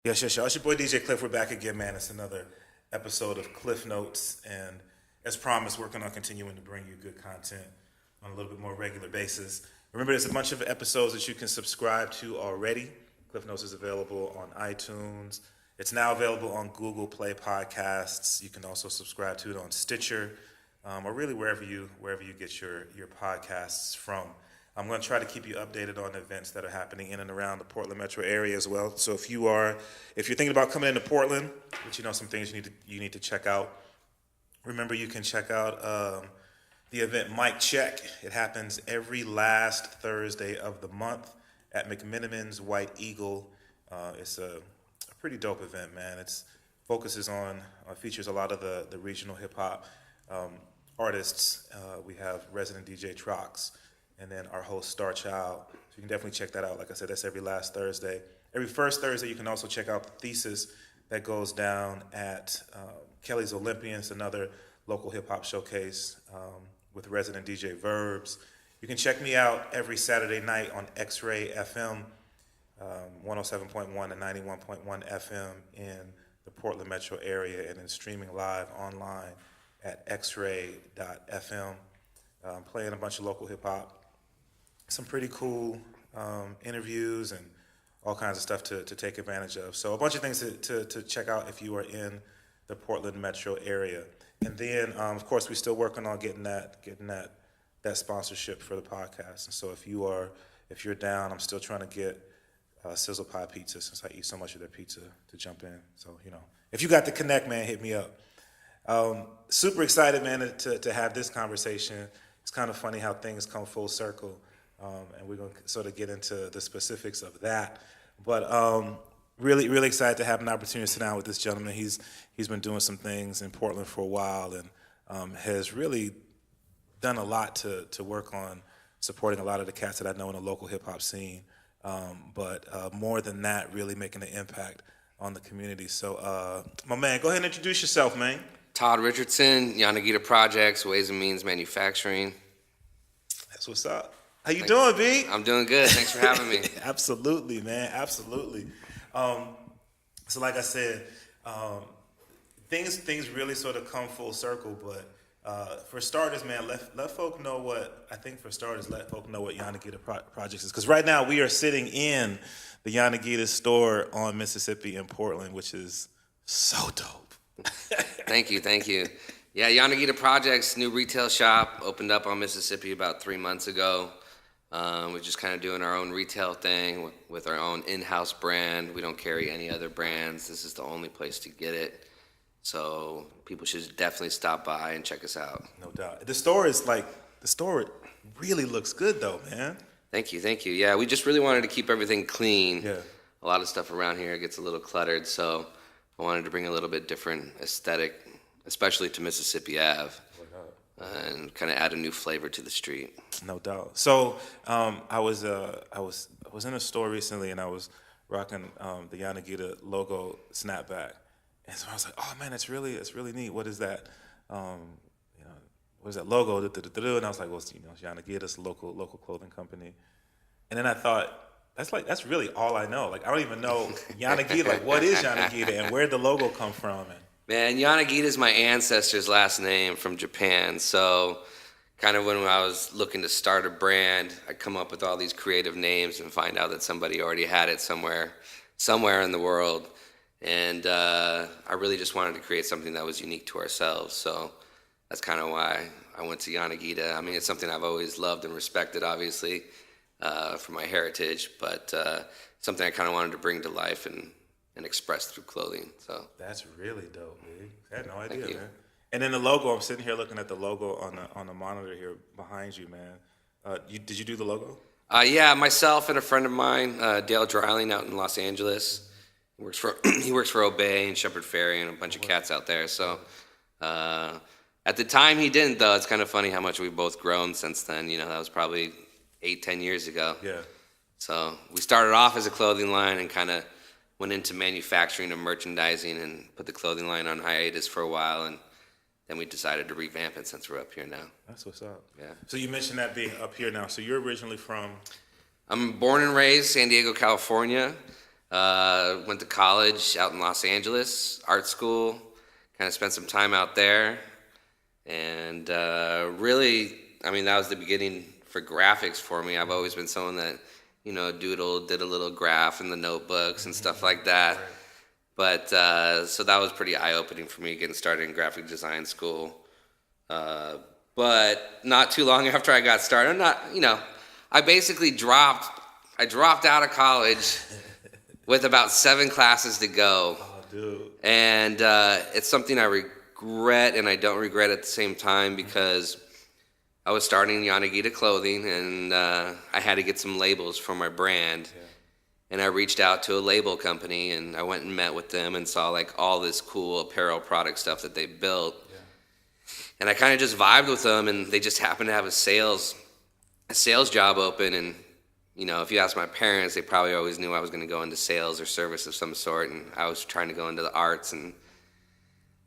Yes, yes, y'all. It's your boy DJ Klyph. We're back again, man. It's another episode of Klyph Notes, and as promised, working on continuing to bring you good content on a little bit more regular basis. Remember, there's a bunch of episodes that you can subscribe to already. Klyph Notes is available on iTunes. It's now available on Google Play Podcasts. You can also subscribe to it on Stitcher, or really wherever you get your podcasts from. I'm going to try to keep you updated on events that are happening in and around the Portland metro area as well. So if you're thinking about coming into Portland, but you know some things you need to check out. Remember, you can check out the event Mic Check. It happens every last Thursday of the month at McMiniman's White Eagle. It's a pretty dope event, man. It features a lot of the regional hip hop artists. We have resident DJ Trox, and then our host Star Child. So you can definitely check that out. Like I said, that's every last Thursday. Every first Thursday, you can also check out the Thesis that goes down at Kelly's Olympians, another local hip hop showcase with resident DJ Verbs. You can check me out every Saturday night on X-Ray FM, 107.1 and 91.1 FM in the Portland metro area, and then streaming live online at xray.fm. Playing a bunch of local hip hop, some pretty cool interviews and all kinds of stuff to take advantage of. So a bunch of things to check out if you are in the Portland metro area. And then, of course, we're still working on getting that sponsorship for the podcast. And so if you're down, I'm still trying to get Sizzle Pie Pizza, since I eat so much of their pizza, to jump in. So, if you got the connect, man, hit me up. Super excited, man, to have this conversation. It's kind of funny how things come full circle. And we're going to sort of get into the specifics of that. But really, really excited to have an opportunity to sit down with this gentleman. He's been doing some things in Portland for a while, and has really done a lot to work on supporting a lot of the cats that I know in the local hip-hop scene. But more than that, really making an impact on the community. So, my man, go ahead and introduce yourself, man. Todd Richardson, Yanagida Projects, Ways and Means Manufacturing. That's what's up. How you doing, B? I'm doing good. Thanks for having me. Absolutely, man. Absolutely. So like I said, things really sort of come full circle. But for starters, man, let folk know what Yanagida Projects is. Because right now we are sitting in the Yanagida store on Mississippi in Portland, which is so dope. Thank you. Yeah, Yanagida Projects, new retail shop, opened up on Mississippi about 3 months ago. We're just kind of doing our own retail thing with our own in-house brand. We don't carry any other brands. This is the only place to get it. So people should definitely stop by and check us out. No doubt. The store really looks good though, man. Thank you. Yeah, we just really wanted to keep everything clean. Yeah. A lot of stuff around here gets a little cluttered, so I wanted to bring a little bit different aesthetic, especially to Mississippi Ave. And kind of add a new flavor to the street. No doubt. So I was in a store recently, and I was rocking the Yanagida logo snapback, and so I was like, "Oh man, it's really neat. What is that? What is that logo?" And I was like, "Well, it's Yanagida's local clothing company." And then I thought, that's really all I know. Like I don't even know Yanagida. Like what is Yanagida, and where did the logo come from? And Man, Yanagida is my ancestor's last name from Japan. So kind of when I was looking to start a brand, I come up with all these creative names and find out that somebody already had it somewhere in the world. And I really just wanted to create something that was unique to ourselves. So that's kind of why I went to Yanagida. I mean, it's something I've always loved and respected, obviously, for my heritage, but something I kind of wanted to bring to life and expressed through clothing. So that's really dope, man. I had no idea, man. And then the logo, I'm sitting here looking at the logo on the monitor here behind you, man. Did you do the logo? Yeah, myself and a friend of mine, Dale Dryling, out in Los Angeles. He works for Obey and Shepherd Ferry and a bunch of cats out there. So at the time he didn't, though. It's kind of funny how much we've both grown since then. That was probably 8-10 years ago. Yeah. So we started off as a clothing line and kind of went into manufacturing and merchandising and put the clothing line on hiatus for a while, and then we decided to revamp it since we're up here now. That's what's up. Yeah. So you mentioned that being up here now. So you're originally from? I'm born and raised San Diego, California. Went to college out in Los Angeles, art school, kind of spent some time out there. And really, I mean, that was the beginning for graphics for me. I've always been someone that, did a little graph in the notebooks and stuff like that. Right. But so that was pretty eye-opening for me getting started in graphic design school. But not too long after I got started, I basically dropped out of college with about 7 classes to go. Oh, dude. And it's something I regret and I don't regret at the same time, because I was starting Yanagida Clothing, and I had to get some labels for my brand. Yeah. And I reached out to a label company, and I went and met with them and saw like all this cool apparel product stuff that they built. Yeah. And I kind of just vibed with them, and they just happened to have a sales job open. And if you ask my parents, they probably always knew I was going to go into sales or service of some sort, and I was trying to go into the arts. And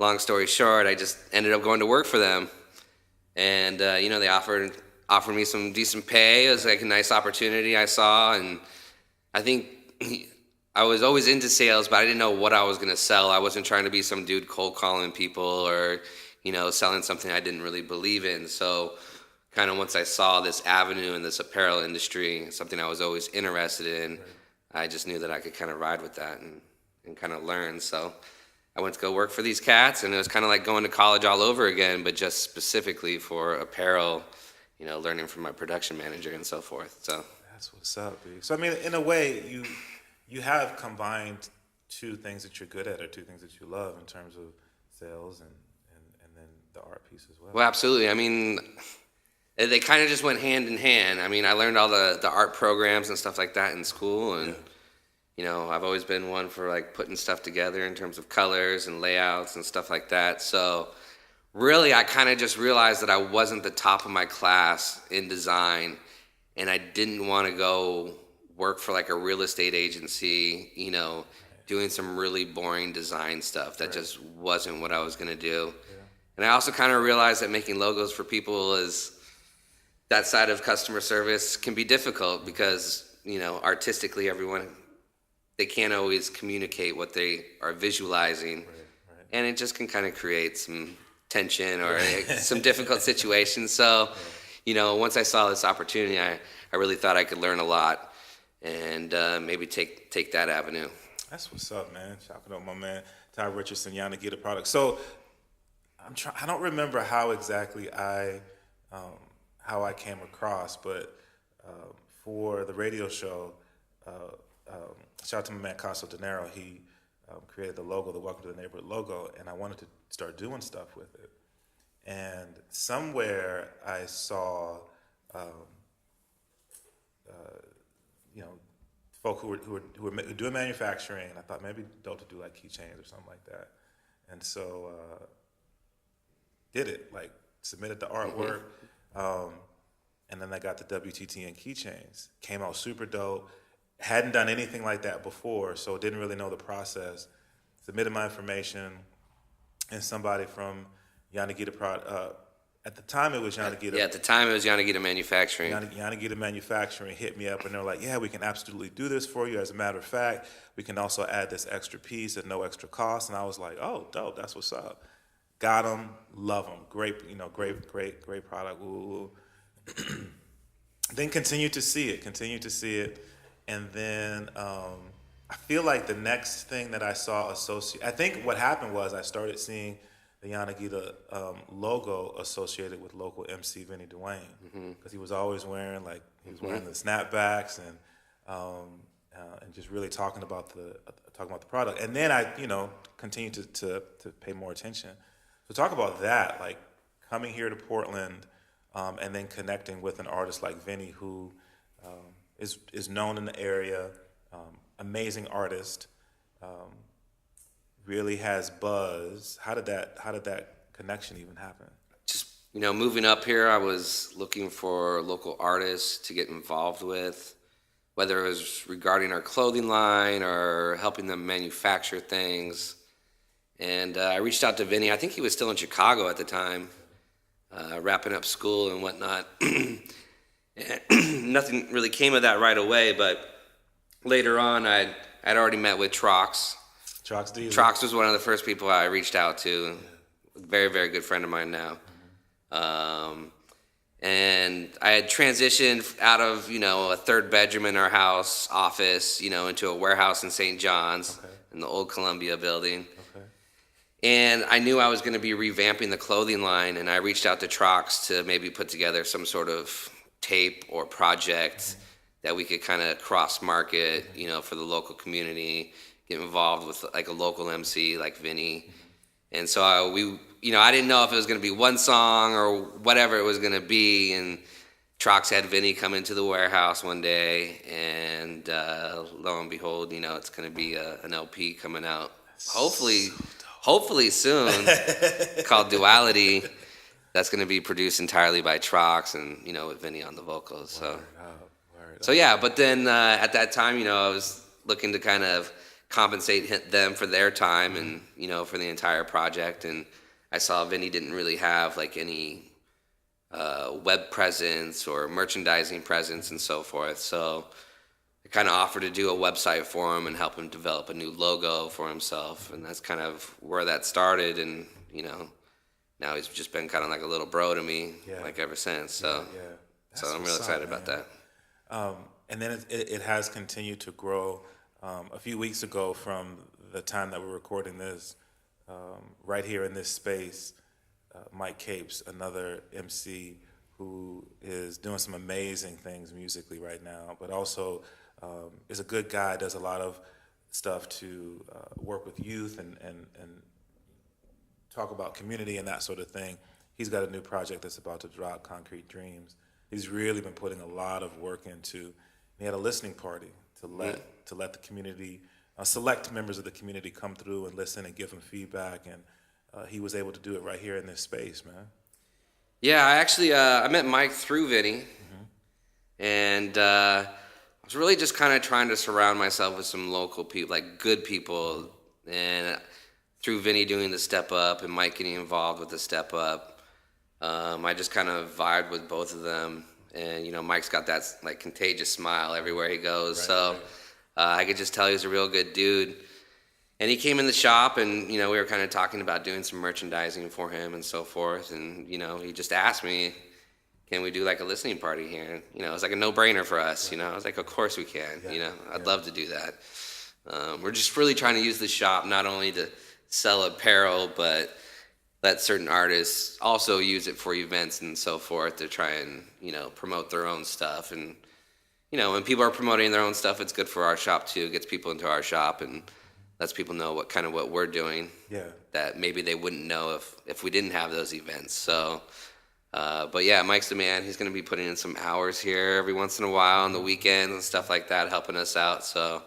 long story short, I just ended up going to work for them. And they offered me some decent pay. It was like a nice opportunity I saw, and I think I was always into sales, but I didn't know what I was going to sell. I wasn't trying to be some dude cold calling people or selling something I didn't really believe in. So kind of once I saw this avenue in this apparel industry, something I was always interested in, I just knew that I could kind of ride with that and kind of learn. So I went to go work for these cats, and it was kind of like going to college all over again, but just specifically for apparel, learning from my production manager and so forth. So That's what's up, dude. So I mean, in a way, you have combined 2 things that you're good at, or 2 things that you love, in terms of sales and then the art piece as well. Well, absolutely. I mean, they kind of just went hand in hand. I mean, I learned all the art programs and stuff like that in school, and I've always been one for like putting stuff together in terms of colors and layouts and stuff like that. So really, I kind of just realized that I wasn't the top of my class in design, and I didn't want to go work for like a real estate agency, doing some really boring design stuff. That just wasn't what I was going to do. Yeah. And I also kind of realized that making logos for people that side of customer service can be difficult, because, artistically they can't always communicate what they are visualizing. Right. And it just can kind of create some tension or some difficult situations. So, once I saw this opportunity, I really thought I could learn a lot and maybe take that avenue. That's what's up, man. Shout out my man, Todd Richardson, Yanagida Projects. So I don't remember how exactly how I came across, but for the radio show, shout out to my man Caso Dinero. He created the logo, the Welcome to the Neighborhood logo, and I wanted to start doing stuff with it. And somewhere I saw, folk who were doing manufacturing, and I thought maybe dope to do like keychains or something like that. And so did it, like submitted the artwork, and then I got the WTTN keychains. Came out super dope. Hadn't done anything like that before, so didn't really know the process. Submitted my information, and somebody from Yanagida at the time it was Yanagida. Yeah, at the time it was Yanagida Manufacturing. Yanagida Manufacturing hit me up, and they're like, yeah, we can absolutely do this for you. As a matter of fact, we can also add this extra piece at no extra cost. And I was like, oh, dope, that's what's up. Got them, love them. Great, great product. Woo. Then continue to see it. And then I feel like the next thing that I saw I think what happened was I started seeing the Yanagida logo associated with local MC Vinny Dwayne, because he was always wearing the snapbacks and just really talking about the product. And then I continued to pay more attention. So talk about that, like coming here to Portland and then connecting with an artist like Vinny, who is known in the area, amazing artist. Really has buzz. How did that connection even happen? Just moving up here, I was looking for local artists to get involved with, whether it was regarding our clothing line or helping them manufacture things. And I reached out to Vinny. I think he was still in Chicago at the time, wrapping up school and whatnot. Nothing really came of that right away, but later on I I'd already met with Trox. Trox was one of the first people I reached out to. Very, very good friend of mine now. And I had transitioned out of, a third bedroom in our house office, into a warehouse in St. John's in the old Columbia building. Okay. And I knew I was going to be revamping the clothing line, and I reached out to Trox to maybe put together some sort of tape or project that we could kind of cross-market, for the local community, get involved with like a local MC like Vinny. And so I didn't know if it was going to be one song or whatever it was going to be. And Trox had Vinny come into the warehouse one day, and lo and behold, it's going to be an LP coming out. Hopefully soon, called Duality. That's going to be produced entirely by Trox and, with Vinny on the vocals. So. So yeah, but then at that time, I was looking to kind of compensate them for their time and, for the entire project. And I saw Vinny didn't really have like any web presence or merchandising presence and so forth. So I kind of offered to do a website for him and help him develop a new logo for himself. And that's kind of where that started. And, now he's just been kind of like a little bro to me, like ever since. So, so I'm really excited about that. And then it has continued to grow. A few weeks ago, from the time that we're recording this, right here in this space, Mike Capes, another MC who is doing some amazing things musically right now, but also is a good guy, does a lot of stuff to work with youth and talk about community and that sort of thing. He's got a new project that's about to drop, Concrete Dreams. He's really been putting a lot of work into. He had a listening party to let the community, select members of the community come through and listen and give him feedback, and he was able to do it right here in this space, man. Yeah, I actually I met Mike through Vinny, and I was really just kind of trying to surround myself with some local people, like good people, and through Vinny doing the Step Up and Mike getting involved with the Step Up, I just kind of vibed with both of them. And, Mike's got that, like, contagious smile everywhere he goes. Right, so I could just tell he was a real good dude. And he came in the shop, and, we were kind of talking about doing some merchandising for him and so forth. And, he just asked me, can we do, like, a listening party here? And, it was like a no-brainer for us, I was like, of course we can, I'd love to do that. We're just really trying to use the shop not only to sell apparel, but let certain artists also use it for events and so forth to try and, promote their own stuff. And, when people are promoting their own stuff, it's good for our shop too. It gets people into our shop and lets people know what we're doing. Yeah. That maybe they wouldn't know if we didn't have those events. So, but yeah, Mike's the man. He's going to be putting in some hours here every once in a while on the weekends and stuff like that, helping us out. So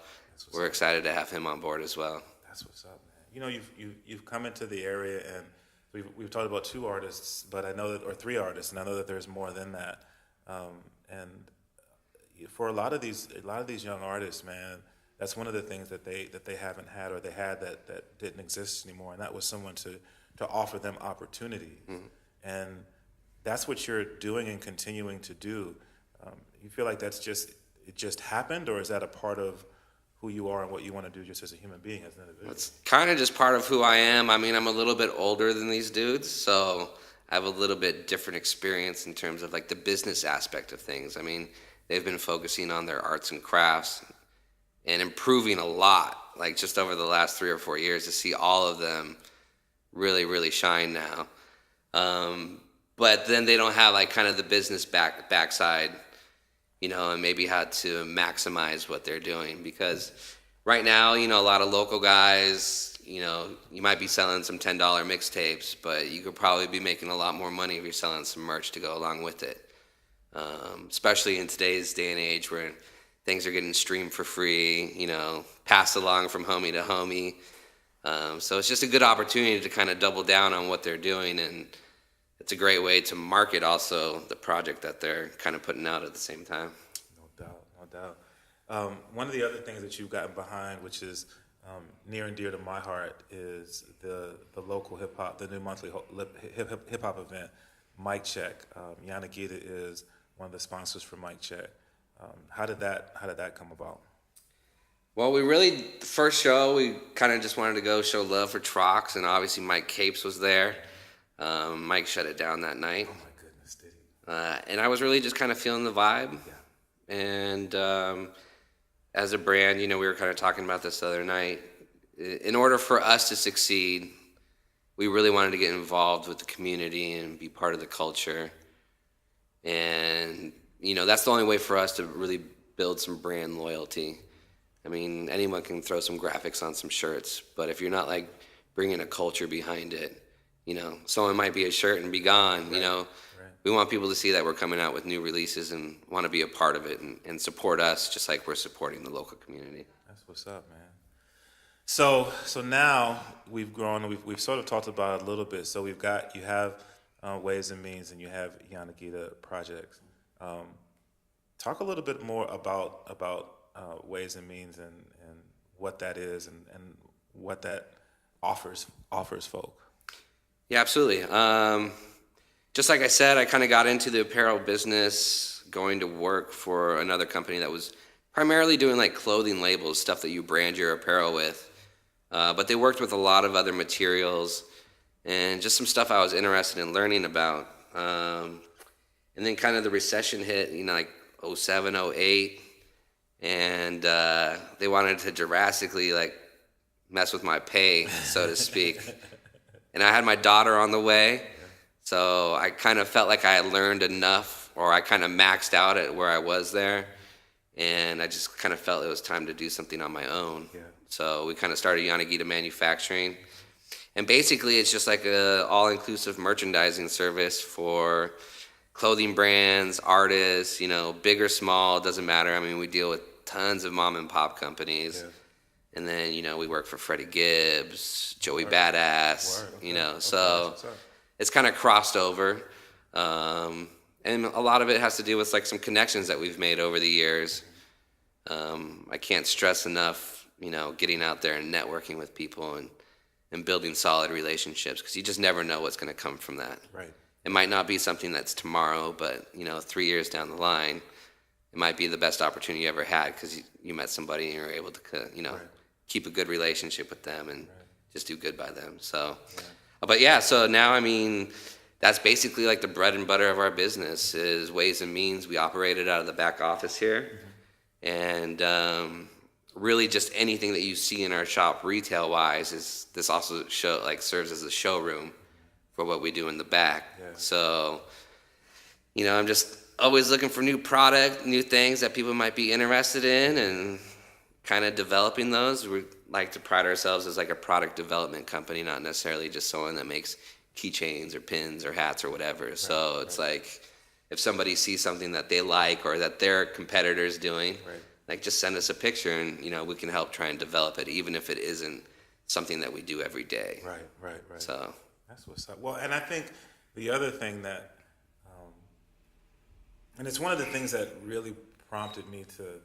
we're excited to have him on board as well. That's what's up, man. You've come into the area, and we've talked about two artists, but I know that, or three artists, and I know that there's more than that. And for a lot of these young artists, man, that's one of the things that they haven't had, or they had that didn't exist anymore, and that was someone to offer them opportunities. And that's what you're doing and continuing to do. You feel like it just happened, or is that a part of who you are and what you want to do just as a human being, as an individual? It's kind of just part of who I am. I mean, I'm a little bit older than these dudes, so I have a little bit different experience in terms of like the business aspect of things. I mean, they've been focusing on their arts and crafts and improving a lot, like just over the last 3 or 4 years, to see all of them really, really shine now. But then they don't have like kind of the business backside, and maybe how to maximize what they're doing. Because right now, a lot of local guys, you might be selling some $10 mixtapes, but you could probably be making a lot more money if you're selling some merch to go along with it. Especially in today's day and age where things are getting streamed for free, passed along from homie to homie. So it's just a good opportunity to kind of double down on what they're doing, and it's a great way to market also the project that they're kind of putting out at the same time. No doubt. One of the other things that you've gotten behind, which is near and dear to my heart, is the local hip hop, the new monthly hip hop event, Mic Check. Yanagida is one of the sponsors for Mic Check. How did that come about? Well, the first show, we kind of just wanted to go show love for Trox, and obviously Mike Capes was there. Mike shut it down that night. Oh my goodness, did he? And I was really just kind of feeling the vibe. Yeah. And as a brand, we were kind of talking about this the other night. In order for us to succeed, we really wanted to get involved with the community and be part of the culture. And, that's the only way for us to really build some brand loyalty. I mean, anyone can throw some graphics on some shirts, but if you're not like bringing a culture behind it, someone might be a shirt and be gone, Right. We want people to see that we're coming out with new releases and want to be a part of it and support us just like we're supporting the local community. That's what's up, man. So now we've grown. We've sort of talked about it a little bit. So you have Ways and Means, and you have Yanagida Projects. Talk a little bit more about Ways and Means and what that is and what that offers folk. Yeah, absolutely. Just like I said, I kind of got into the apparel business going to work for another company that was primarily doing like clothing labels, stuff that you brand your apparel with. But they worked with a lot of other materials and just some stuff I was interested in learning about. And then kind of the recession hit, like 07, 08. And they wanted to drastically like mess with my pay, so to speak. And I had my daughter on the way, so I kind of felt like I had learned enough, or I kind of maxed out at where I was there, and I just kind of felt it was time to do something on my own. Yeah. So we kind of started Yanagida Manufacturing, and basically it's just like a all-inclusive merchandising service for clothing brands, artists, big or small, doesn't matter. I mean, we deal with tons of mom and pop companies. Yeah. And then, we work for Freddie Gibbs, Joey Badass, Okay. so it's kind of crossed over. And a lot of it has to do with like some connections that we've made over the years. I can't stress enough, getting out there and networking with people and building solid relationships, because you just never know what's going to come from that. Right. It might not be something that's tomorrow, but 3 years down the line, it might be the best opportunity you ever had because you met somebody and you're able to, Right. keep a good relationship with them and just do good by them. So, Yeah. So now, I mean, that's basically like the bread and butter of our business is Ways and Means. We operate it out of the back office here. Mm-hmm. And really just anything that you see in our shop retail-wise is this also serves as a showroom for what we do in the back. Yeah. So, I'm just always looking for new product, new things that people might be interested in, and kind of developing those. We like to pride ourselves as like a product development company, not necessarily just someone that makes keychains or pins or hats or whatever. Right, so it's like if somebody sees something that they like or that their competitor's doing, like just send us a picture and we can help try and develop it, even if it isn't something that we do every day. Right. So that's what's up. Well, and I think the other thing that, and it's one of the things that really prompted me to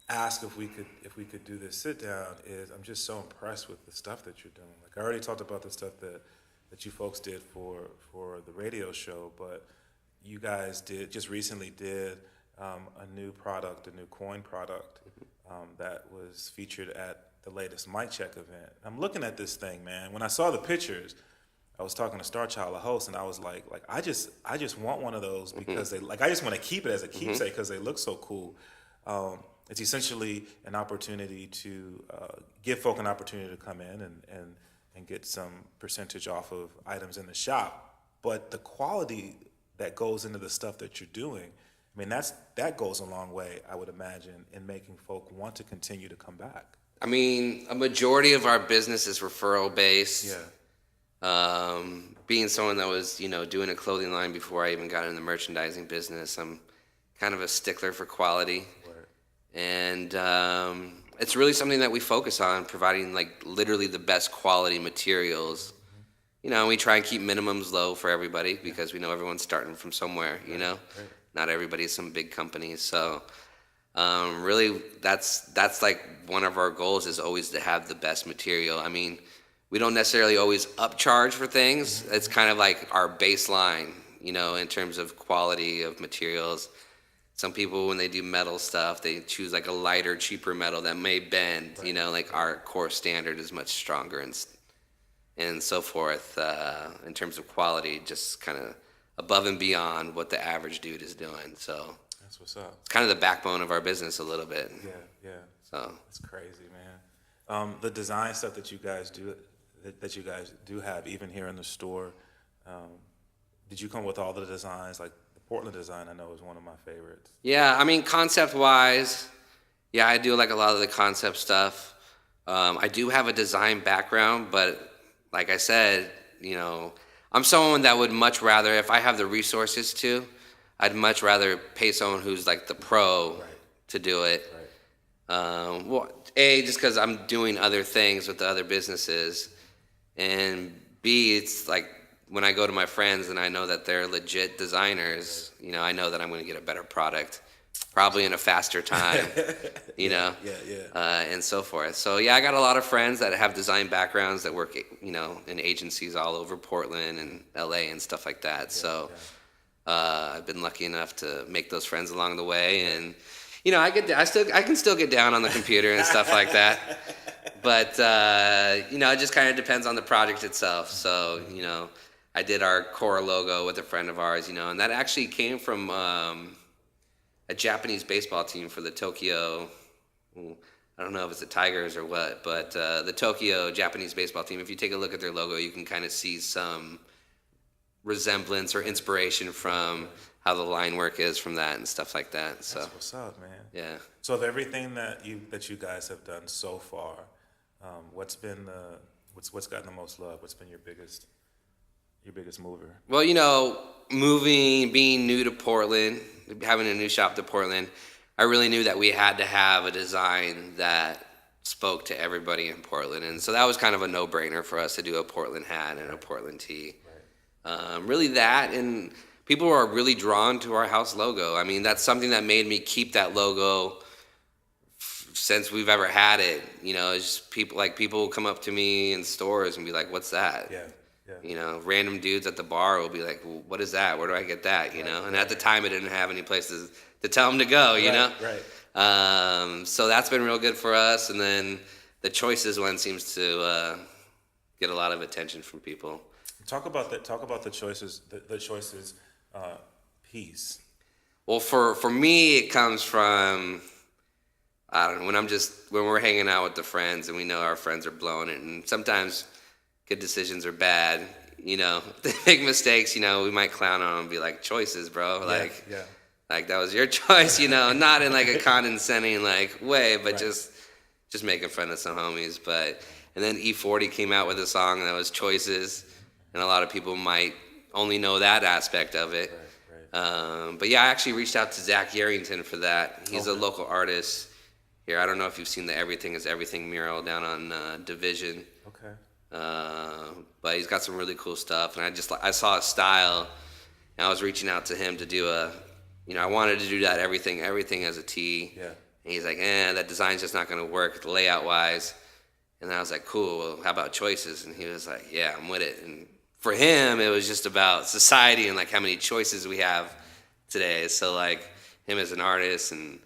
ask if we could do this sit down, is I'm just so impressed with the stuff that you're doing. Like I already talked about the stuff that you folks did for the radio show, but you guys recently did a new coin product that was featured at the latest Mic Check event. I'm looking at this thing, man. When I saw the pictures, I was talking to Star Child, a host, and I was like I just want one of those because I just want to keep it as a keepsake because they look so cool. It's essentially an opportunity to give folk an opportunity to come in and get some percentage off of items in the shop. But the quality that goes into the stuff that you're doing, I mean, that goes a long way, I would imagine, in making folk want to continue to come back. I mean, a majority of our business is referral based. Yeah. Being someone that was, doing a clothing line before I even got in the merchandising business, I'm kind of a stickler for quality. And it's really something that we focus on, providing like literally the best quality materials. We try and keep minimums low for everybody because we know everyone's starting from somewhere, Right. Not everybody's some big companies. So really that's like one of our goals is always to have the best material. I mean, we don't necessarily always upcharge for things. It's kind of like our baseline, in terms of quality of materials. some people, when they do metal stuff, they choose like a lighter, cheaper metal that may bend. Right. You know, like our core standard is much stronger and so forth in terms of quality, just kind of above and beyond what the average dude is doing. So That's what's up. it's kind of the backbone of our business a little bit. Yeah. So It's crazy, man. The design stuff that you guys do have, even here in the store. Did you come up with all the designs? Like the Portland design, I know is one of my favorites. yeah, I mean, concept-wise, yeah, I do like a lot of the concept stuff. I do have a design background, but like I said, you know, I'm someone that would much rather, if I have the resources to, I'd much rather pay someone who's like the pro to do it. Right. Well, A, just because I'm doing other things with the other businesses, and B, it's like when I go to my friends and I know that they're legit designers, you know, I know that I'm going to get a better product, probably in a faster time, you know, and so forth. So yeah, I got a lot of friends that have design backgrounds that work, you know, in agencies all over Portland and LA and stuff like that. I've been lucky enough to make those friends along the way, and you know, I can still get down on the computer and stuff like that. But you know, it just kind of depends on the project itself. So you know, I did our core logo with a friend of ours, you know, and that actually came from a Japanese baseball team for the Tokyo. I don't know if it's the Tigers or what, but the Tokyo Japanese baseball team. If you take a look at their logo, you can kind of see some resemblance or inspiration from how the line work is from that and stuff like that. So That's what's up, man. yeah. So of everything that you guys have done so far, what's gotten the most love? What's been your biggest mover? Well, you know, being new to Portland, having a new shop to Portland, I really knew that we had to have a design that spoke to everybody in Portland. And so that was kind of a no-brainer for us to do a Portland hat and a Portland tee. Right. Really that, and people are really drawn to our house logo. I mean, that's something that made me keep that logo since we've ever had it. You know, it's just people will come up to me in stores and be like, "What's that?" Yeah. You know, random dudes at the bar will be like, well, "What is that? Where do I get that?" You know, and at the time, I didn't have any places to tell them to go. You know, Right. So that's been real good for us. And then the choices one seems to get a lot of attention from people. Talk about that. Talk about the choices. The choices piece. Well, for me, it comes from, I don't know, when we're hanging out with the friends and we know our friends are blowing it, and sometimes good decisions are bad. You know, if they make mistakes, you know, we might clown on them and be like, "Choices, bro." Like that was your choice, you know, not in like a condescending like way, but just making fun of some homies. And then E40 came out with a song that was Choices, and a lot of people might only know that aspect of it. But yeah, I actually reached out to Zach Yarrington for that. He's a local artist here. I don't know if you've seen the Everything is Everything mural down on Division. Okay. But he's got some really cool stuff, and I saw his style, and I was reaching out to him to do I wanted to do that everything as a tee. Yeah. And he's like, that design's just not going to work layout wise. And I was like, cool, well, how about choices? And he was like, yeah, I'm with it. And for him, it was just about society and like how many choices we have today. So like him as an artist and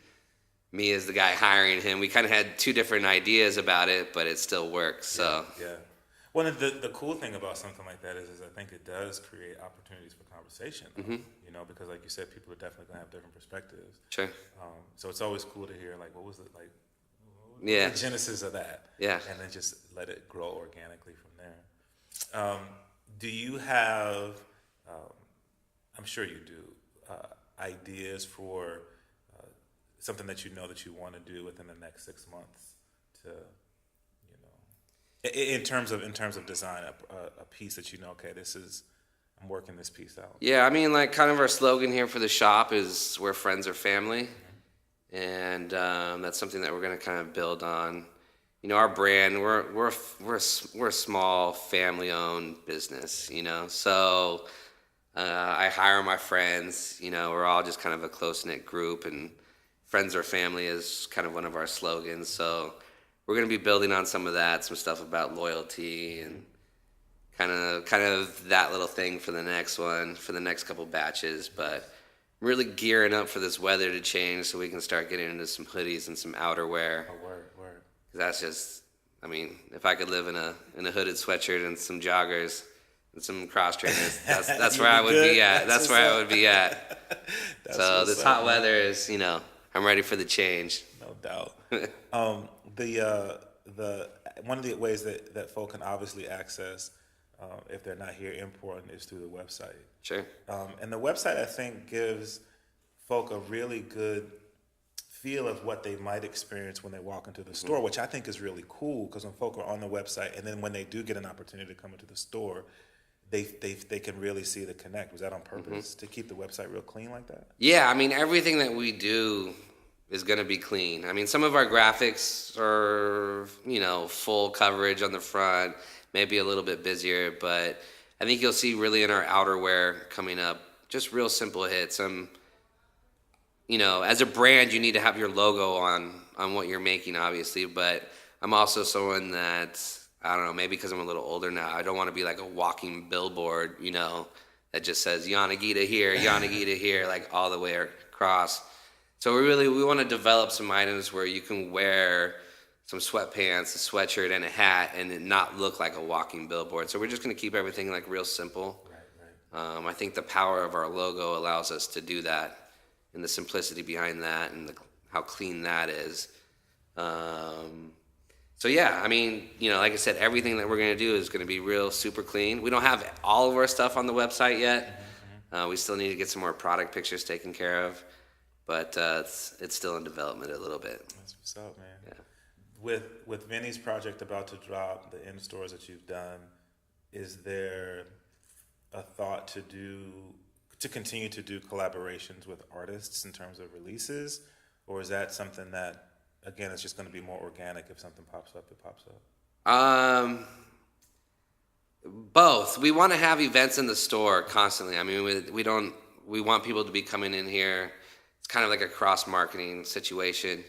me as the guy hiring him, we kind of had two different ideas about it, but it still works. So Yeah. Well, the cool thing about something like that is I think it does create opportunities for conversation. Mm-hmm. You know, because like you said, people are definitely gonna have different perspectives. Sure. So it's always cool to hear like, what was it like? What was Yeah. the genesis of that. Yeah. And then just let it grow organically from there. Do you have? I'm sure you do. Ideas for something that you know that you want to do within the next 6 months to. In terms of design, a piece that you know, okay, I'm working this piece out. Yeah, I mean, like, kind of our slogan here for the shop is "Where friends are family," and that's something that we're going to kind of build on. You know, our brand, we're a small family-owned business. You know, so I hire my friends. You know, we're all just kind of a close-knit group, and "Friends are family" is kind of one of our slogans. So we're going to be building on some of that, some stuff about loyalty and kind of that little thing for the next couple batches. But really gearing up for this weather to change so we can start getting into some hoodies and some outerwear. Oh, word. 'Cause that's just, I mean, if I could live in a hooded sweatshirt and some joggers and some cross trainers, that's where I would be at. That's where I would be at. So this hot weather is, I'm ready for the change. No doubt. The one of the ways that folk can obviously access, if they're not here, important, is through the website. Sure. And the website, I think, gives folk a really good feel of what they might experience when they walk into the store, which I think is really cool, because when folk are on the website, and then when they do get an opportunity to come into the store, they can really see the connect. Was that on purpose, to keep the website real clean like that? Yeah, I mean, everything that we do is going to be clean. I mean, some of our graphics are, full coverage on the front, maybe a little bit busier, but I think you'll see really in our outerwear coming up, just real simple hits. As a brand, you need to have your logo on what you're making, obviously, but I'm also someone that, I don't know, maybe because I'm a little older now, I don't want to be like a walking billboard, that just says Yanagida here, like all the way across. So we want to develop some items where you can wear some sweatpants, a sweatshirt, and a hat, and it not look like a walking billboard. So we're just going to keep everything like real simple. Right. I think the power of our logo allows us to do that, and the simplicity behind that, and how clean that is. So yeah, I mean, like I said, everything that we're going to do is going to be real super clean. We don't have all of our stuff on the website yet. We still need to get some more product pictures taken care of. But it's still in development a little bit. That's what's up, man. Yeah. With Vinny's project about to drop, the in stores that you've done, is there a thought to continue to do collaborations with artists in terms of releases, or is that something that, again, it's just going to be more organic? If something pops up, it pops up. Both. We want to have events in the store constantly. I mean, we want people to be coming in here. Kind of like a cross-marketing situation.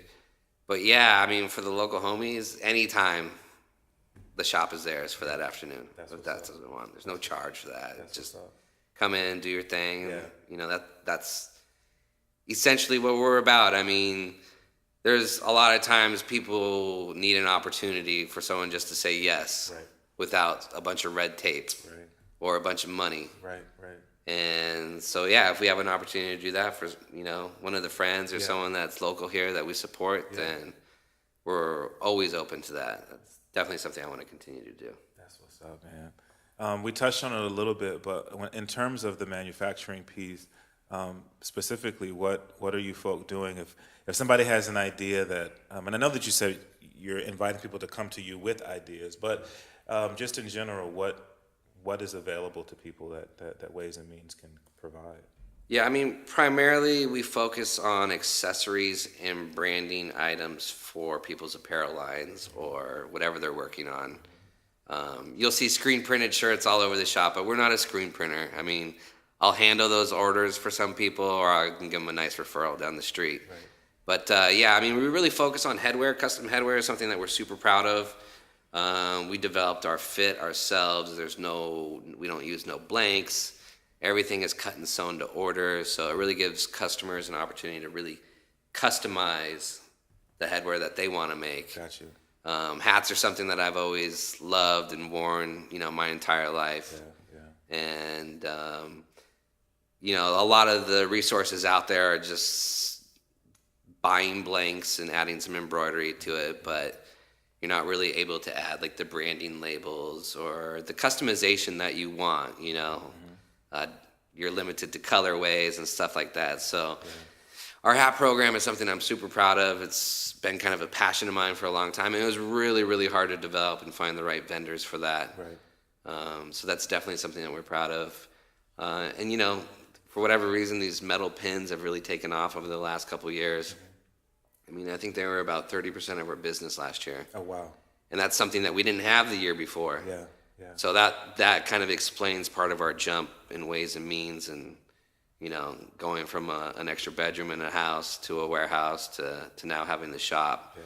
But yeah, I mean, for the local homies, anytime the shop is theirs for that afternoon. That's what we want. There's no charge for that. It's just come in, do your thing. Yeah. That's essentially what we're about. I mean, there's a lot of times people need an opportunity for someone just to say yes, without a bunch of red tape or a bunch of money. Right. And so, yeah, if we have an opportunity to do that for, one of the friends or someone that's local here that we support, then we're always open to that. That's definitely something I want to continue to do. That's what's up, man. We touched on it a little bit, but in terms of the manufacturing piece, specifically, what are you folk doing? If somebody has an idea that, and I know that you said you're inviting people to come to you with ideas, but just in general, what is available to people that Ways and Means can provide? Yeah, I mean, primarily we focus on accessories and branding items for people's apparel lines or whatever they're working on. You'll see screen printed shirts all over the shop, but we're not a screen printer. I mean, I'll handle those orders for some people, or I can give them a nice referral down the street. Right. But yeah, I mean, we really focus on headwear. Custom headwear is something that we're super proud of. We developed our fit ourselves. We don't use no blanks. Everything is cut and sewn to order, so it really gives customers an opportunity to really customize the headwear that they want to make. Got you. Hats are something that I've always loved and worn, my entire life. Yeah. And a lot of the resources out there are just buying blanks and adding some embroidery to it, but you're not really able to add like the branding labels or the customization that you want, you're limited to colorways and stuff like that. So our hat program is something I'm super proud of. It's been kind of a passion of mine for a long time. And it was really, really hard to develop and find the right vendors for that. Right. So that's definitely something that we're proud of. And for whatever reason, these metal pins have really taken off over the last couple of years. I mean, I think they were about 30% of our business last year. Oh, wow. And that's something that we didn't have the year before. Yeah. So that kind of explains part of our jump in Ways and Means and, going from an extra bedroom in a house to a warehouse to now having the shop.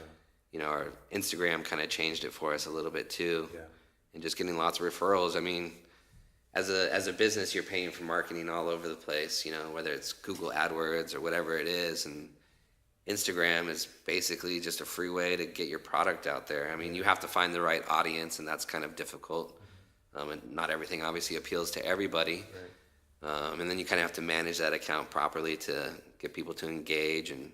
Yeah. Our Instagram kind of changed it for us a little bit too. Yeah. And just getting lots of referrals. I mean, as a business, you're paying for marketing all over the place, whether it's Google AdWords or whatever it is. And Instagram is basically just a free way to get your product out there. I mean, you have to find the right audience, and that's kind of difficult. And not everything obviously appeals to everybody. Right. And then you kind of have to manage that account properly to get people to engage and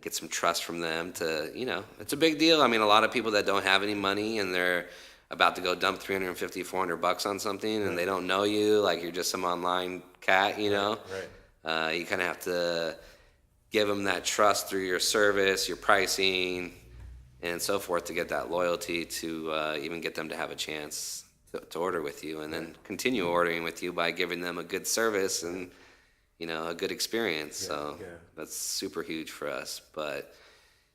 get some trust from them to, it's a big deal. I mean, a lot of people that don't have any money and they're about to go dump $350, $400 on something, and they don't know you, like you're just some online cat, Right. You kind of have to give them that trust through your service, your pricing, and so forth to get that loyalty to even get them to have a chance to order with you, and then continue ordering with you by giving them a good service and a good experience. That's super huge for us. But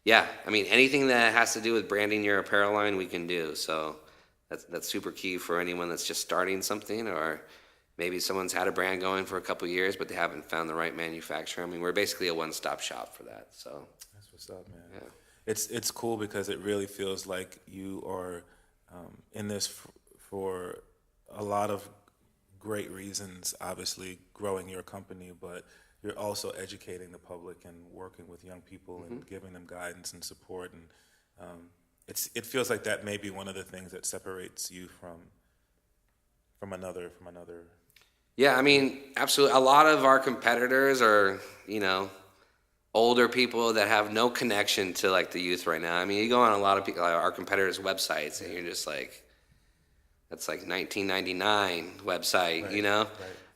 yeah, I mean, anything that has to do with branding your apparel line, we can do. So that's super key for anyone that's just starting something, or maybe someone's had a brand going for a couple of years, but they haven't found the right manufacturer. I mean, we're basically a one-stop shop for that. So that's what's up, man. Yeah. It's cool because it really feels like you are in this for a lot of great reasons, obviously growing your company, but you're also educating the public and working with young people and giving them guidance and support. And it feels like that may be one of the things that separates you from another. Yeah, I mean, absolutely. A lot of our competitors are, older people that have no connection to like the youth right now. I mean, you go on a lot of people, our competitors' websites, and you're just like, that's like 1999 website,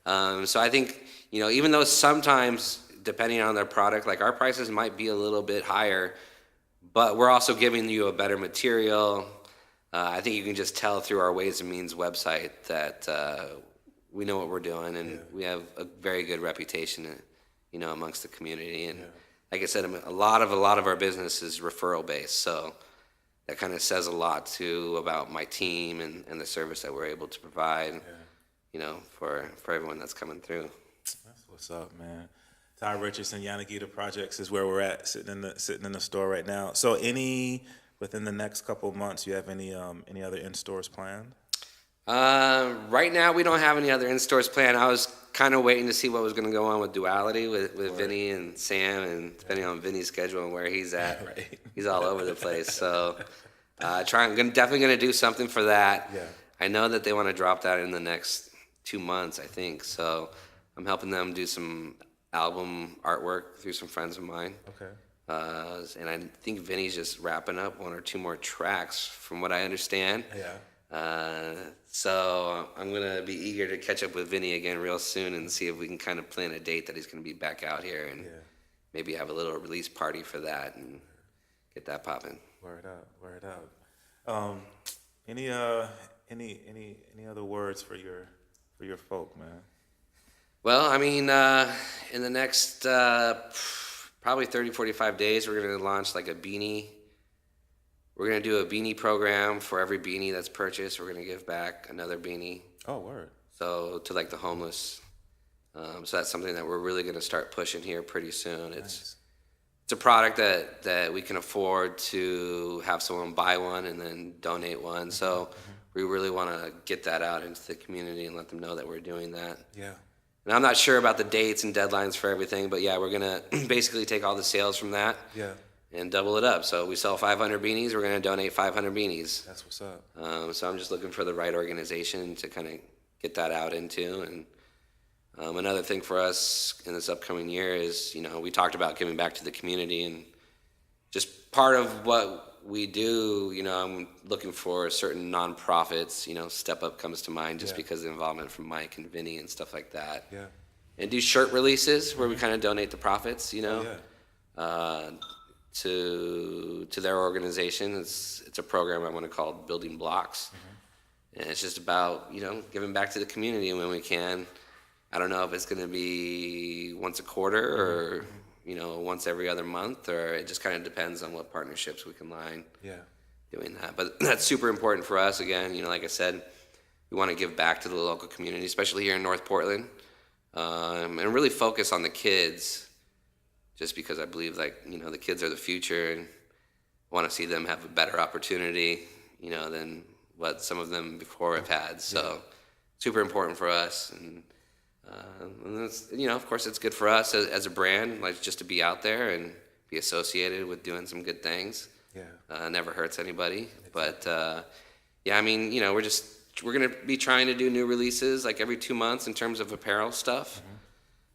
Right. So I think, even though sometimes, depending on their product, like our prices might be a little bit higher, but we're also giving you a better material. I think you can just tell through our Ways and Means website that we know what we're doing, and we have a very good reputation, amongst the community. And like I said, a lot of our business is referral based, so that kind of says a lot too about my team and the service that we're able to provide, for everyone that's coming through. That's what's up, man. Todd Richardson, Yanagida Projects is where we're at, sitting in the store right now. So within the next couple of months, you have any other in-stores planned? Right now, we don't have any other in-stores planned. I was kind of waiting to see what was going to go on with Duality with Vinny and Sam, and depending on Vinny's schedule and where he's at, Right. He's all over the place. So definitely going to do something for that. Yeah. I know that they want to drop that in the next 2 months, I think. So I'm helping them do some album artwork through some friends of mine. Okay. And I think Vinny's just wrapping up 1 or 2 more tracks, from what I understand. Yeah. So I'm going to be eager to catch up with Vinny again real soon and see if we can kind of plan a date that he's going to be back out here, and maybe have a little release party for that and get that popping. Word up. Any other words for your folk, man? Well, I mean, in the next probably 30, 45 days, we're going to launch like a beanie. We're going to do a beanie program. For every beanie that's purchased, we're going to give back another beanie. Oh, word. So to like the homeless. So that's something that we're really going to start pushing here pretty soon. Nice. It's a product that we can afford to have someone buy one and then donate one. So we really want to get that out into the community and let them know that we're doing that. Yeah. And I'm not sure about the dates and deadlines for everything, but yeah, we're going to basically take all the sales from that and double it up. So we sell 500 beanies, we're going to donate 500 beanies. That's what's up. So I'm just looking for the right organization to kind of get that out into. And another thing for us in this upcoming year is, we talked about giving back to the community, and just part of what we do, I'm looking for certain nonprofits. Step Up comes to mind just because of the involvement from Mike and Vinny and stuff like that. Yeah. And do shirt releases where we kind of donate the profits, to their organization. It's a program I want to call Building Blocks. And it's just about, giving back to the community when we can. I don't know if it's going to be once a quarter or, once every other month, or it just kind of depends on what partnerships we can line doing that. But that's super important for us. Again, like I said, we want to give back to the local community, especially here in North Portland, and really focus on the kids, just because I believe the kids are the future, and I want to see them have a better opportunity, than what some of them before have had. So super important for us. And it's, of course, it's good for us as a brand, like just to be out there and be associated with doing some good things. Yeah. Never hurts anybody. But yeah, I mean, we're gonna be trying to do new releases like every 2 months in terms of apparel stuff,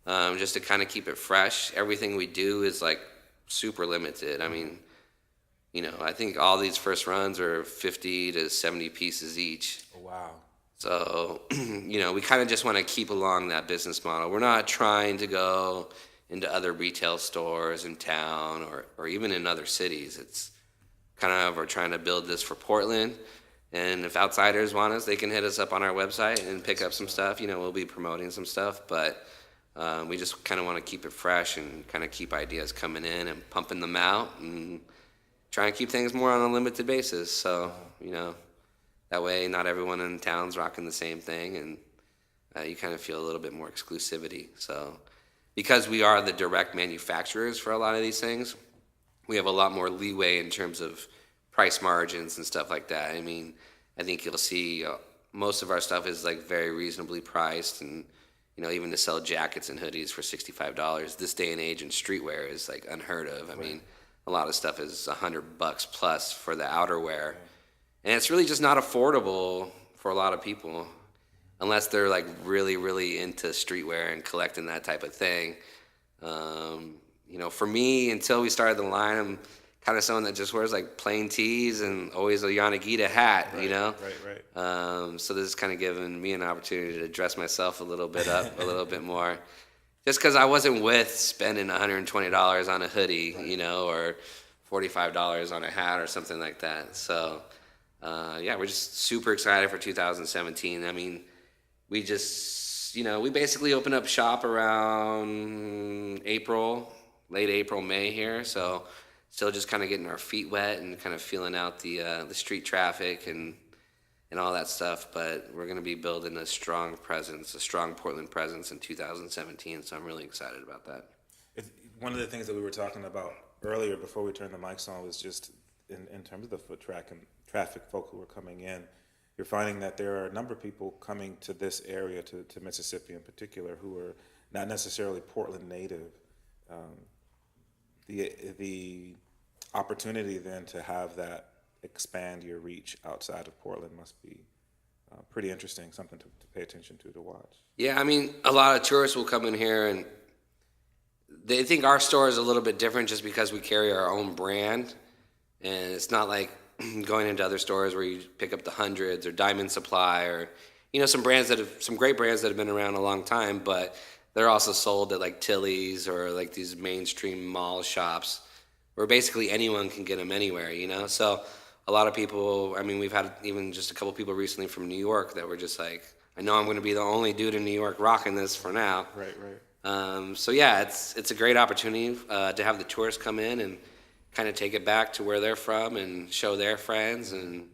just to kind of keep it fresh. Everything we do is like super limited. I mean, I think all these first runs are 50 to 70 pieces each. Oh, wow. So, we kind of just want to keep along that business model. We're not trying to go into other retail stores in town or even in other cities. It's kind of, we're trying to build this for Portland. And if outsiders want us, they can hit us up on our website and pick up some stuff. We'll be promoting some stuff, but we just kind of want to keep it fresh and kind of keep ideas coming in and pumping them out and try and keep things more on a limited basis. So, that way not everyone in town's rocking the same thing, and you kind of feel a little bit more exclusivity. So because we are the direct manufacturers for a lot of these things, we have a lot more leeway in terms of price margins and stuff like that. I mean, I think you'll see most of our stuff is like very reasonably priced, and even to sell jackets and hoodies for $65 this day and age in streetwear is like unheard of. I mean, a lot of stuff is $100 plus for the outerwear, and it's really just not affordable for a lot of people unless they're like really, really into streetwear and collecting that type of thing. For me, until we started the line, I'm kind of someone that just wears like plain tees and always a Yanagida hat, Right. So this is kind of giving me an opportunity to dress myself a little bit up, a little bit more, just because I wasn't with spending $120 on a hoodie, or $45 on a hat or something like that. So, yeah, we're just super excited for 2017. I mean, we just, we basically opened up shop around late April, May here. So still just kind of getting our feet wet and kind of feeling out the street traffic and all that stuff. But we're going to be building a strong Portland presence in 2017. So I'm really excited about that. One of the things that we were talking about earlier before we turned the mics on was just in terms of the foot traffic folk who are coming in. You're finding that there are a number of people coming to this area, to Mississippi in particular, who are not necessarily Portland native. The opportunity then to have that expand your reach outside of Portland must be pretty interesting, something to pay attention to watch. Yeah, I mean, a lot of tourists will come in here and they think our store is a little bit different just because we carry our own brand, and it's not like going into other stores where you pick up the Hundreds or Diamond Supply or some great brands that have been around a long time, but they're also sold at like Tilly's or like these mainstream mall shops where basically anyone can get them anywhere, So a lot of people, I mean, we've had even just a couple people recently from New York that were just like, I know I'm going to be the only dude in New York rocking this for now. Right. So yeah, it's a great opportunity to have the tourists come in and kind of take it back to where they're from and show their friends and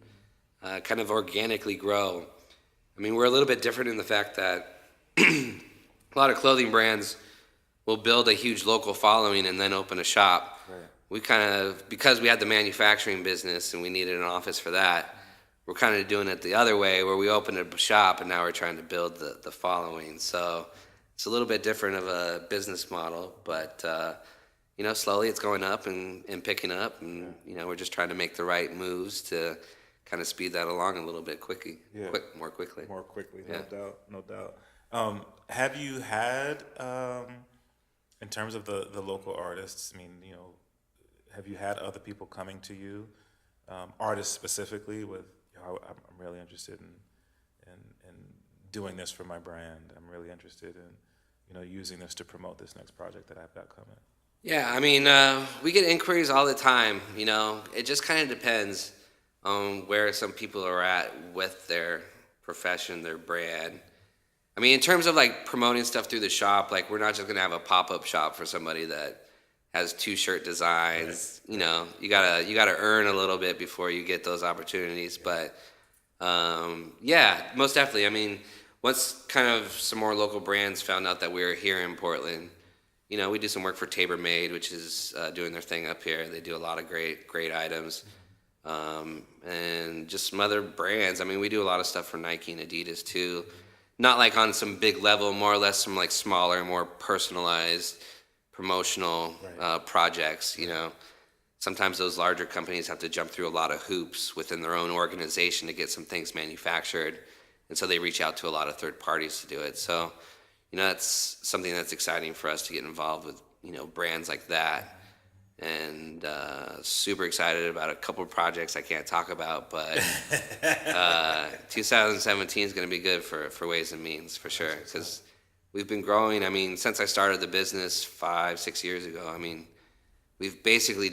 kind of organically grow. I mean, we're a little bit different in the fact that a lot of clothing brands will build a huge local following and then open a shop. Right. We kind of, because we had the manufacturing business and we needed an office for that, we're kind of doing it the other way where we opened a shop and now we're trying to build the following. So it's a little bit different of a business model, but slowly it's going up and picking up, and we're just trying to make the right moves to kind of speed that along a little bit more quickly. No doubt. Have you had, in terms of the local artists, I mean, have you had other people coming to you, artists specifically, with, I'm really interested in doing this for my brand. I'm really interested in, using this to promote this next project that I've got coming. Yeah, I mean, we get inquiries all the time. It just kind of depends on where some people are at with their profession, their brand. I mean, in terms of like promoting stuff through the shop, like we're not just gonna have a pop-up shop for somebody that has 2 shirt designs. Right. You gotta earn a little bit before you get those opportunities. Yeah. But yeah, most definitely. I mean, once kind of some more local brands found out that we were here in Portland, we do some work for Tabor Made, which is doing their thing up here. They do a lot of great items, and just some other brands. I mean, we do a lot of stuff for Nike and Adidas too. not like on some big level, more or less some like smaller, more personalized promotional projects. Sometimes those larger companies have to jump through a lot of hoops within their own organization to get some things manufactured, and so they reach out to a lot of third parties to do it. So that's something that's exciting for us to get involved with, brands like that. And super excited about a couple of projects I can't talk about, but 2017 is going to be good for Ways and Means for sure, because we've been growing. I mean, since I started the business 5-6 years ago, I mean, we've basically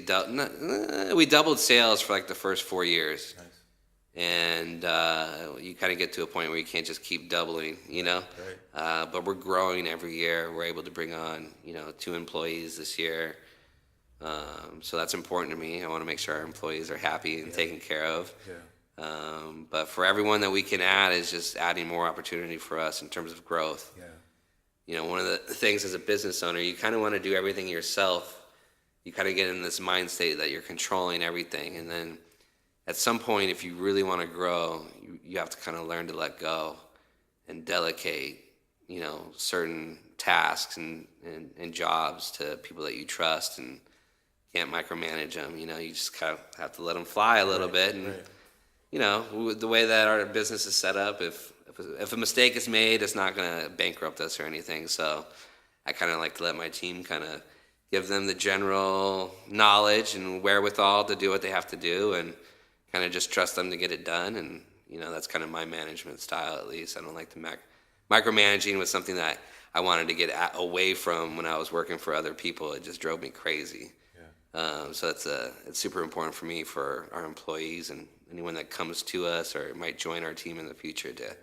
we doubled sales for like the first 4 years. Nice. And you kind of get to a point where you can't just keep doubling, Right. But we're growing every year. We're able to bring on, 2 employees this year. So that's important to me. I want to make sure our employees are happy and taken care of. Yeah. But for everyone that we can add is just adding more opportunity for us in terms of growth. Yeah. One of the things as a business owner, you kind of want to do everything yourself. You kind of get in this mind state that you're controlling everything. And then at some point, if you really want to grow, you have to kind of learn to let go and delegate, certain tasks and jobs to people that you trust, and can't micromanage them. You just kind of have to let them fly a little bit. And, the way that our business is set up, if a mistake is made, it's not going to bankrupt us or anything. So I kind of like to let my team kind of give them the general knowledge and wherewithal to do what they have to do, and kind of just trust them to get it done. And, that's kind of my management style, at least. I don't like to micromanaging was something that I wanted to get away from when I was working for other people. It just drove me crazy. So it's super important for me, for our employees and anyone that comes to us or might join our team in the future, to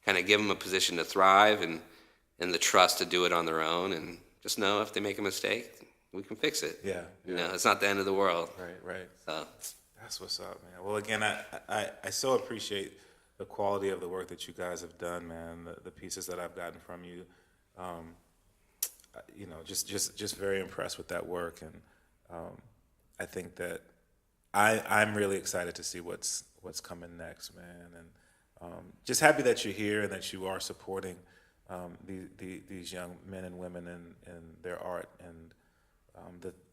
kind of give them a position to thrive and the trust to do it on their own, and just know if they make a mistake, we can fix it. Yeah. It's not the end of the world. Right. So That's what's up, man. Well, again, I so appreciate the quality of the work that you guys have done, man. The pieces that I've gotten from you, just very impressed with that work, and I think that I'm really excited to see what's coming next, man. And just happy that you're here and that you are supporting these young men and women in their art and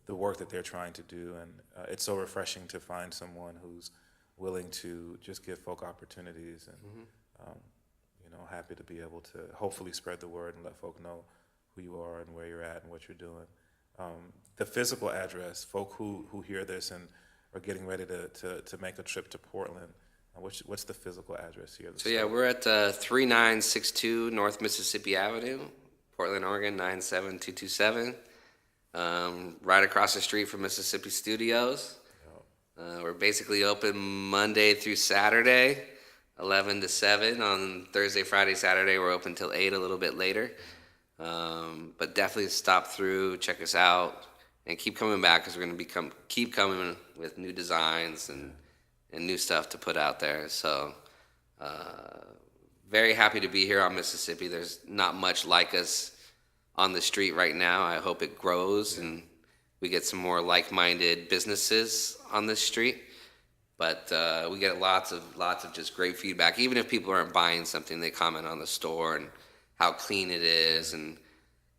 the work that they're trying to do. And it's so refreshing to find someone who's willing to just give folk opportunities, and happy to be able to hopefully spread the word and let folk know who you are and where you're at and what you're doing. The physical address, folk who hear this and are getting ready to make a trip to Portland, what's the physical address here? So yeah, we're at 3962 North Mississippi Avenue, Portland, Oregon 97227. Right across the street from Mississippi Studios. We're basically open Monday through Saturday, 11 to 7. On Thursday, Friday, Saturday, we're open till 8, a little bit later. But definitely stop through, check us out, and keep coming back, because we're going to keep coming with new designs and new stuff to put out there. So very happy to be here on Mississippi. There's not much like us on the street right now. I hope it grows and we get some more like-minded businesses on this street. But we get lots of just great feedback. Even if people aren't buying something, they comment on the store and how clean it is, and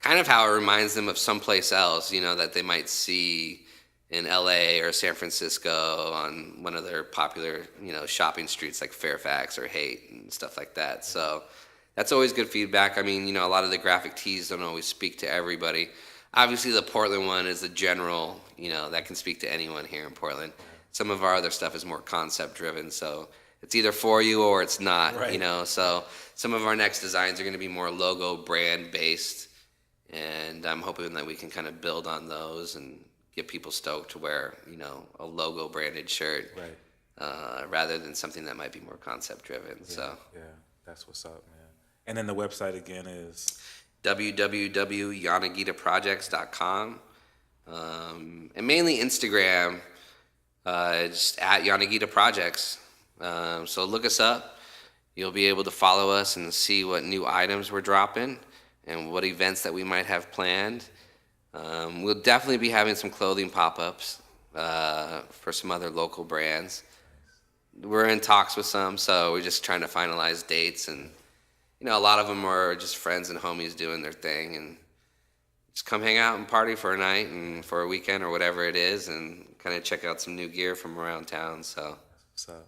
kind of how it reminds them of someplace else, that they might see in LA or San Francisco on one of their popular, shopping streets like Fairfax or Haight and stuff like that. So that's always good feedback. I mean, a lot of the graphic tees don't always speak to everybody. Obviously, the Portland one is a general, that can speak to anyone here in Portland. Some of our other stuff is more concept-driven, so it's either for you or it's not, right. So some of our next designs are going to be more logo brand-based, and I'm hoping that we can kind of build on those and get people stoked to wear, a logo-branded shirt, right. Rather than something that might be more concept-driven. Yeah, that's what's up, man. And then the website again is www.yanagidaprojects.com, and mainly Instagram, just at Yanagida Projects. So look us up. You'll be able to follow us and see what new items we're dropping and what events that we might have planned. We'll definitely be having some clothing pop-ups for some other local brands. We're in talks with some, so we're just trying to finalize dates and a lot of them are just friends and homies doing their thing, and just come hang out and party for a night and for a weekend or whatever it is, and kind of check out some new gear from around town. So, What's up?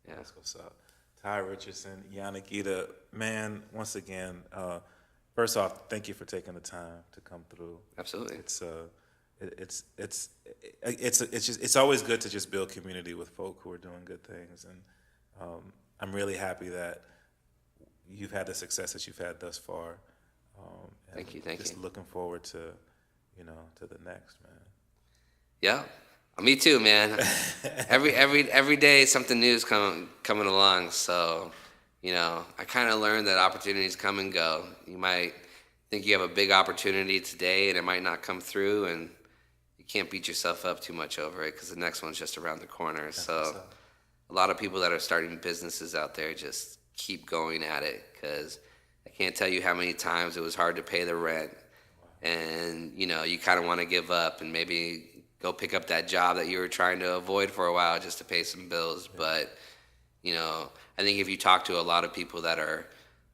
yeah. That's what's up. Todd Richardson, Yanagida, man. Once again, first off, thank you for taking the time to come through. Absolutely. It's always good to just build community with folk who are doing good things, and I'm really happy that you've had the success that you've had thus far. Thank you. Just looking forward to, to the next, man. Yeah, me too, man. every day something new is coming along. So, I kind of learned that opportunities come and go. You might think you have a big opportunity today, and it might not come through, and you can't beat yourself up too much over it because the next one's just around the corner. So, a lot of people that are starting businesses out there just keep going at it, because I can't tell you how many times it was hard to pay the rent, and you kind of want to give up and maybe go pick up that job that you were trying to avoid for a while just to pay some bills. But I think if you talk to a lot of people that are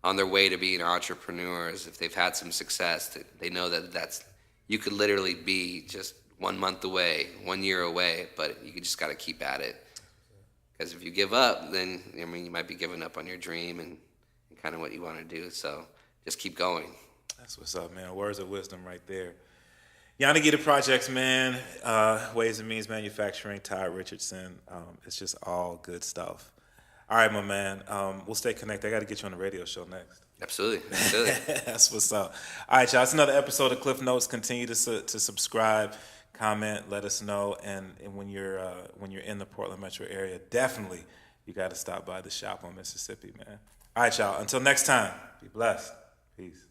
on their way to being entrepreneurs, if they've had some success, they know that you could literally be just 1 month away, 1 year away, but you just got to keep at it. Because if you give up, then you might be giving up on your dream and kind of what you want to do. So just keep going. That's what's up, man. Words of wisdom right there. Yanagida Projects, man. Ways and Means Manufacturing, Todd Richardson. It's just all good stuff. All right, my man. We'll stay connected. I got to get you on the radio show next. Absolutely. That's what's up. All right, y'all. It's another episode of Klyph Notes. Continue to subscribe, comment, let us know, and when you're in the Portland metro area, definitely you got to stop by the shop on Mississippi, man. All right, y'all. Until next time, be blessed. Peace.